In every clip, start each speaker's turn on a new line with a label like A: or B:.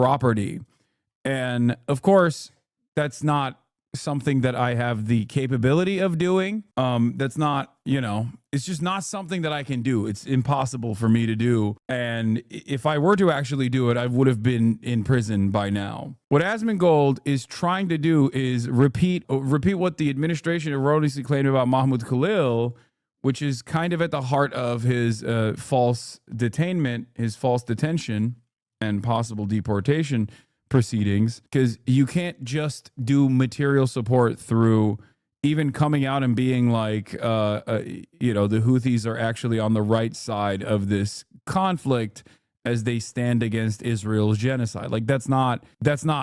A: property. And of course, that's not something that I have the capability of doing. That's not, it's just not something that I can do. It's impossible for me to do. And if I were to actually do it, I would have been in prison by now. What Asmongold is trying to do is repeat what the administration erroneously claimed about Mahmoud Khalil, which is kind of at the heart of his false detainment, his false detention and possible deportation proceedings, because you can't just do material support through even coming out and being like, the Houthis are actually on the right side of this conflict as they stand against Israel's genocide. Like that's not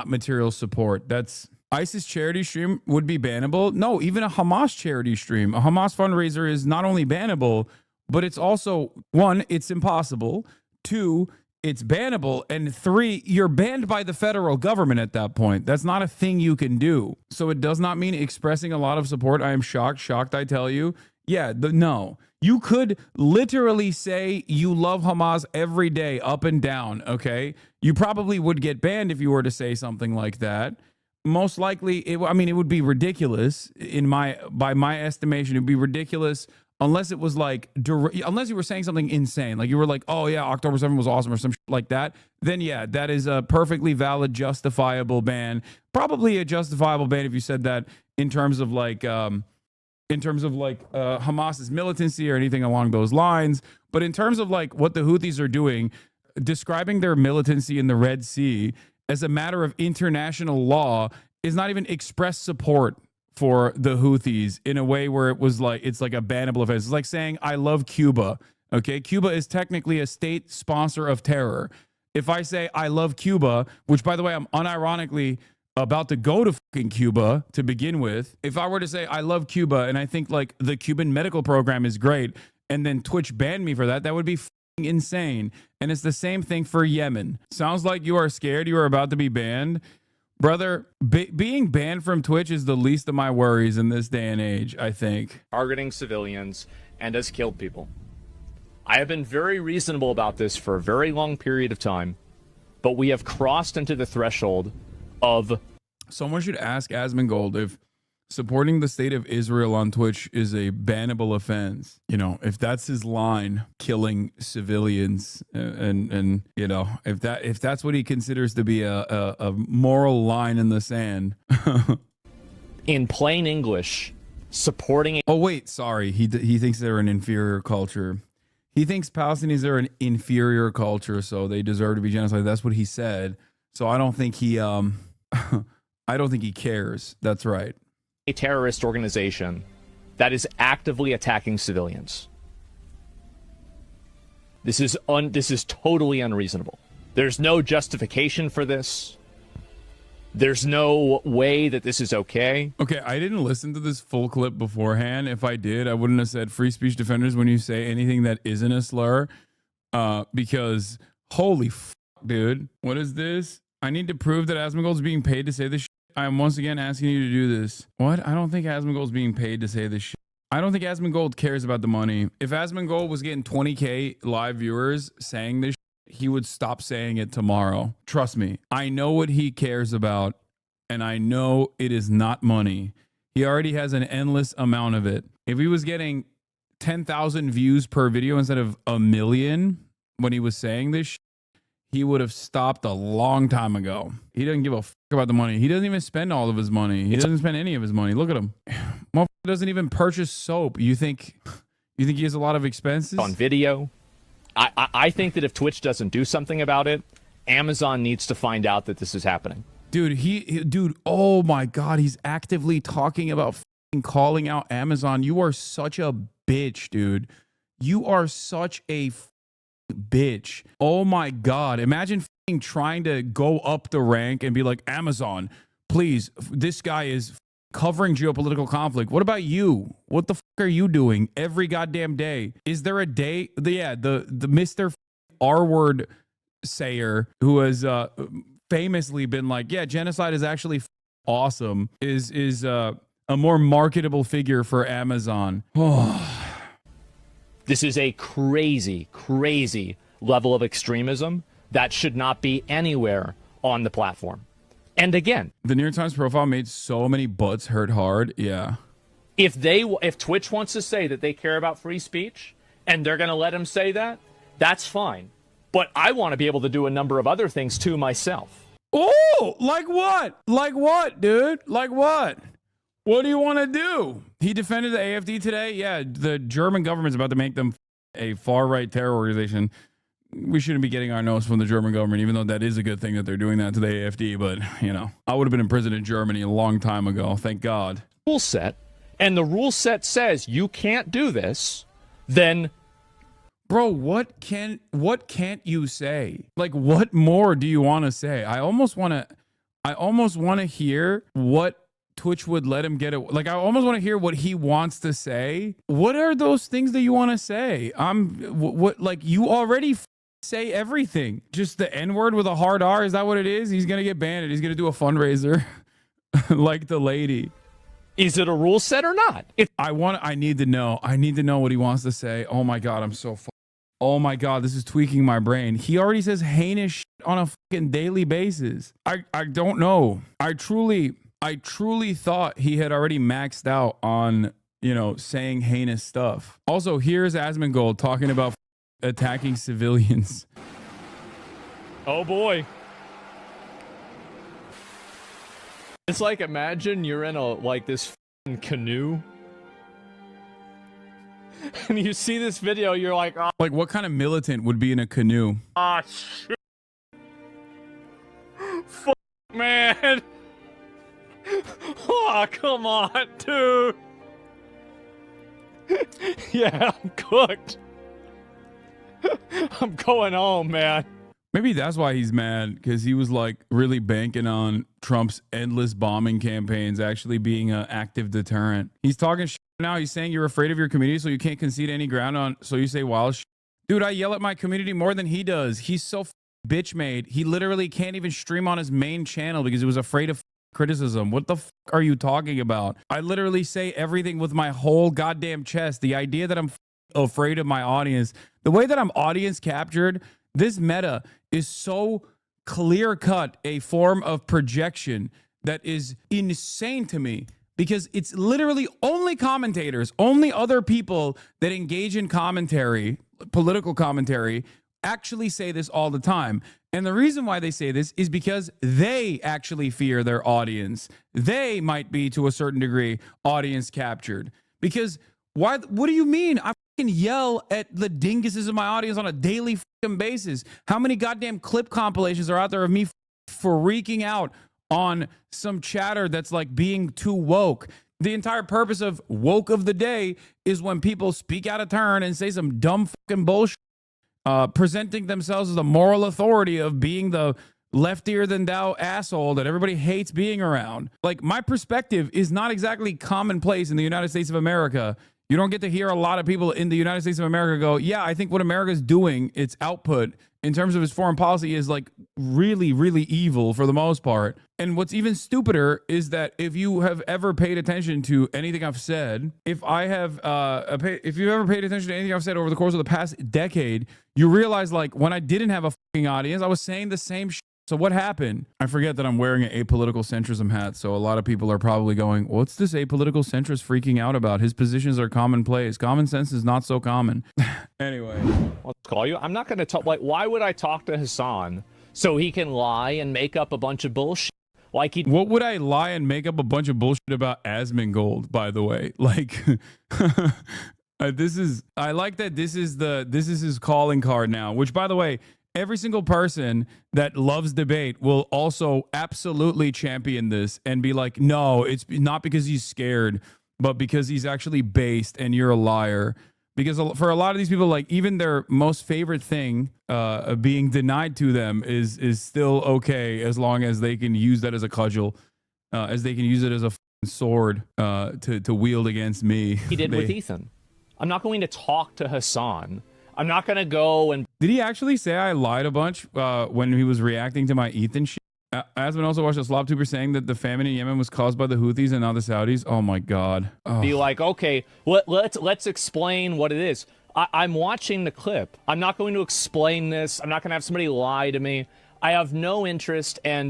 A: material support. That's ISIS charity stream would be bannable. No, even a Hamas charity stream, a Hamas fundraiser is not only bannable, but it's also, one, it's impossible. Two, it's bannable. And three, you're banned by the federal government at that point. That's not a thing you can do. So it does not mean expressing a lot of support. I am shocked, I tell you. Yeah, no. You could literally say you love Hamas every day, up and down, okay? You probably would get banned if you were to say something like that. Most likely, it would be ridiculous by my estimation. It would be ridiculous unless it was like, unless you were saying something insane, like you were like, oh yeah, October 7th was awesome or some shit like that. Then yeah, that is a perfectly valid, justifiable ban. Probably a justifiable ban if you said that in terms of Hamas's militancy or anything along those lines. But in terms of like what the Houthis are doing, describing their militancy in the Red Sea as a matter of international law is not even express support for the Houthis in a way where it's like a bannable offense. It's like saying, I love Cuba. Okay. Cuba is technically a state sponsor of terror. If I say I love Cuba, which by the way, I'm unironically about to go to fucking Cuba to begin with. If I were to say I love Cuba and I think like the Cuban medical program is great and then Twitch banned me for that, that would be fucking insane. And it's the same thing for Yemen. Sounds like you are scared you are about to be banned. Brother, being banned from Twitch is the least of my worries in this day and age, I think.
B: Targeting civilians and has killed people. I have been very reasonable about this for a very long period of time, but we have crossed into the threshold of...
A: Someone should ask Asmongold if supporting the state of Israel on Twitch is a bannable offense. If that's his line, killing civilians, and if that's what he considers to be a moral line in the sand.
B: In plain English, supporting...
A: Oh, wait, sorry. He thinks they're an inferior culture. He thinks Palestinians are an inferior culture, so they deserve to be genocided. That's what he said. So I don't think he cares. That's right.
B: A terrorist organization that is actively attacking civilians. This is totally unreasonable. There's no justification for this. There's no way that this is okay.
A: Okay, I didn't listen to this full clip beforehand. If I did, I wouldn't have said free speech defenders when you say anything that isn't a slur. Because holy fuck, dude. What is this? I need to prove that Asmongold's being paid to say this shit. I am once again asking you to do this. What? I don't think Asmongold's being paid to say this shit. I don't think Asmongold cares about the money. If Asmongold was getting 20K live viewers saying this shit, he would stop saying it tomorrow. Trust me. I know what he cares about, and I know it is not money. He already has an endless amount of it. If he was getting 10,000 views per video instead of 1 million when he was saying this shit, he would have stopped a long time ago. He doesn't give a fuck about the money. He doesn't even spend all of his money. He doesn't spend any of his money. Look at him. Motherfucker doesn't even purchase soap. You think he has a lot of expenses?
B: On video. I think that if Twitch doesn't do something about it, Amazon needs to find out that this is happening.
A: Dude, oh my God, he's actively talking about fucking calling out Amazon. You are such a bitch, dude. You are such a bitch. Oh my God. Imagine trying to go up the rank and be like, Amazon, please, this guy is covering geopolitical conflict. What about you? What the fuck are you doing every goddamn day? Is there a day? The Mr. R-word sayer who has famously been like, yeah, genocide is actually awesome, is a more marketable figure for Amazon.
B: This is a crazy, crazy level of extremism that should not be anywhere on the platform. And again,
A: The New York Times profile made so many butts hurt hard. Yeah.
B: if Twitch wants to say that they care about free speech and they're going to let him say that, that's fine. But I want to be able to do a number of other things too myself.
A: Oh, like what? Like what, dude? Like what? What do you want to do? He defended the AFD today. Yeah, the German government's about to make them a far-right terror organization. We shouldn't be getting our nose from the German government, even though that is a good thing that they're doing that to the AFD. But, you know, I would have been in prison in Germany a long time ago. Thank God.
B: Rule set, and the rule set says you can't do this, then...
A: Bro, what can't you say? Like, what more do you want to say? I almost want to hear what Twitch would let him get it. Like, I almost want to hear what he wants to say. What are those things that you want to say? Like, you already say everything. Just the N-word with a hard R. Is that what it is? He's going to get banned. He's going to do a fundraiser like the lady.
B: Is it a rule set or not?
A: I need to know. I need to know what he wants to say. Oh my God, I'm so oh my God, this is tweaking my brain. He already says heinous shit on a fucking daily basis. I don't know. I truly thought he had already maxed out on, you know, saying heinous stuff. Also, here's Asmongold talking about attacking civilians.
B: Oh boy. It's like, imagine you're in this canoe. And you see this video, you're like, oh.
A: Like, what kind of militant would be in a canoe?
B: Ah, shit. Fuck, man. Oh, come on, dude. Yeah, I'm cooked. I'm going home, man.
A: Maybe that's why he's mad, because he was like really banking on Trump's endless bombing campaigns actually being an active deterrent. He's talking shit now. He's saying you're afraid of your community, so you can't concede any ground on. So you say wild shit. Dude, I yell at my community more than he does. He's so bitch made. He literally can't even stream on his main channel because he was afraid of criticism. What the fuck are you talking about? I literally say everything with my whole goddamn chest. The idea that I'm afraid of my audience, the way that I'm audience captured, this meta is so clear cut a form of projection that is insane to me, because it's literally only commentators, only other people that engage in commentary, political commentary, actually say this all the time. And the reason why they say this is because they actually fear their audience. They might be, to a certain degree, audience captured. Because what do you mean? I fucking yell at the dinguses of my audience on a daily fucking basis. How many goddamn clip compilations are out there of me freaking out on some chatter that's like being too woke? The entire purpose of woke of the day is when people speak out of turn and say some dumb fucking bullshit, presenting themselves as the moral authority of being the leftier than thou asshole that everybody hates being around. Like, my perspective is not exactly commonplace in the United States of America. You don't get to hear a lot of people in the United States of America go, yeah, I think what America's doing, its output in terms of its foreign policy, is like really, really evil for the most part. And what's even stupider is that if you have ever paid attention to anything I've said, if you ever paid attention to anything I've said over the course of the past decade, you realize, like, when I didn't have a fucking audience, I was saying the same shit. So what happened? I forget that I'm wearing an apolitical centrism hat, so a lot of people are probably going, what's this apolitical centrist freaking out about? His positions are commonplace. Common sense is not so common. Anyway.
B: Let's call you. I'm not going to talk. Like, why would I talk to Hassan so he can lie and make up a bunch of bullshit? Like,
A: what would I lie and make up a bunch of bullshit about Asmongold, by the way? Like, I like that this is his calling card now, which, by the way, every single person that loves debate will also absolutely champion this and be like, no, it's not because he's scared, but because he's actually based and you're a liar. Because for a lot of these people, like, even their most favorite thing being denied to them is still okay, as long as they can use that as a cudgel, as they can use it as a sword to wield against me.
B: He did with Ethan. I'm not going to talk to Hassan. I'm not going to go and...
A: Did he actually say I lied a bunch when he was reacting to my Ethan shit? Asman also watched a SlopTuber saying that the famine in Yemen was caused by the Houthis and not the Saudis. Oh my God. Oh.
B: Be like, okay, let's explain what it is. I'm watching the clip. I'm not going to explain this. I'm not going to have somebody lie to me. I have no interest, and